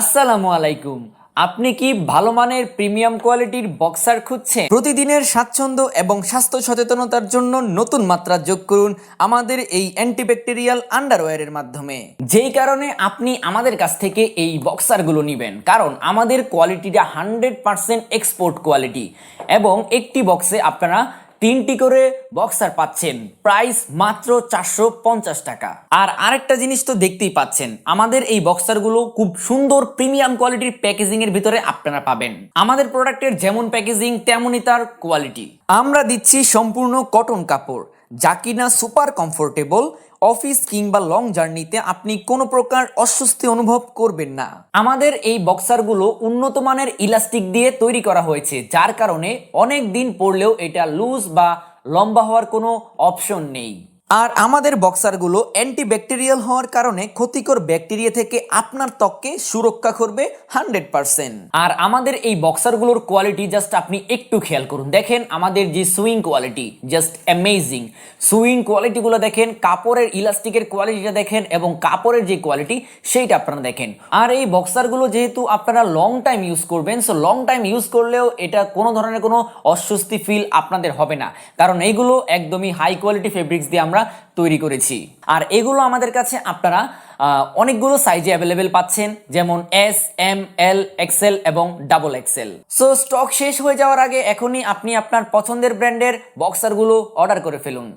আসসালামু আলাইকুম। আপনি কি ভালো মানের প্রিমিয়াম কোয়ালিটির বক্সার খুঁজছেন? প্রতিদিনের স্বাচ্ছন্দ্য এবং স্বাস্থ্য সচেতনতার জন্য নতুন মাত্রা যোগ করুন আমাদের এই অ্যান্টিব্যাকটেরিয়াল আন্ডারওয়্যারের মাধ্যমে। যেই কারণে আপনি আমাদের কাছ থেকে এই বক্সারগুলো নেবেন, কারণ আমাদের কোয়ালিটিটা 100% এক্সপোর্ট কোয়ালিটি এবং একটি বক্সে আপনারা 3টি করে বক্সার পাচ্ছেন, প্রাইস মাত্র 450 টাকা। আর আরেকটা জিনিস তো দেখতেই পাচ্ছেন, আমাদের এই বক্সারগুলো খুব সুন্দর প্রিমিয়াম কোয়ালিটির প্যাকেজিং এর ভিতরে আপনারা পাবেন। আমাদের প্রোডাক্টের যেমন প্যাকেজিং তেমনই তার কোয়ালিটি। আমরা দিচ্ছি সম্পূর্ণ কটন কাপড়, যা কিনা সুপার কমফোর্টেবল। অফিস কিংবা লং জার্নিতে আপনি কোনো প্রকার অস্বস্তি অনুভব করবেন না। আমাদের এই বক্সারগুলো উন্নত মানের ইলাস্টিক দিয়ে তৈরি করা হয়েছে, যার কারণে অনেক দিন পরলেও এটা লুজ বা লম্বা হওয়ার কোনো অপশন নেই। আর আমাদের বক্সারগুলো অ্যান্টিব্যাকটেরিয়াল হওয়ার কারণে ক্ষতিকর ব্যাকটেরিয়া থেকে আপনার ত্বককে সুরক্ষা করবে 100%। আর আমাদের এই বক্সারগুলোর কোয়ালিটি জাস্ট আপনি একটু খেয়াল করুন, দেখেন আমাদের যে swing quality just amazing. Swing কোয়ালিটিগুলো দেখেন, কাপড়ের ইলাস্টিকের কোয়ালিটিটা দেখেন এবং কাপড়ের যে কোয়ালিটি সেইটা আপনারা দেখেন। আর এই বক্সারগুলো যেহেতু আপনারা লং টাইম ইউজ করবেন, সো লং টাইম ইউজ করলেও এটা কোনো ধরনের কোনো অস্বস্তি ফিল আপনাদের হবে না, কারণ এইগুলো একদমই হাই কোয়ালিটি ফেব্রিক্স দিয়ে আমরা তৈরি করেছি। আর এগুলো আমাদের কাছে আপনারা অনেকগুলো সাইজে অ্যাভেলেবেল পাচ্ছেন, যেমন এস, এম, এল, এক্সেল এবং ডাবল এক্সেল। সো স্টক শেষ হয়ে যাওয়ার আগে এখনই আপনি আপনার পছন্দের ব্র্যান্ডের বক্সারগুলো অর্ডার করে ফেলুন।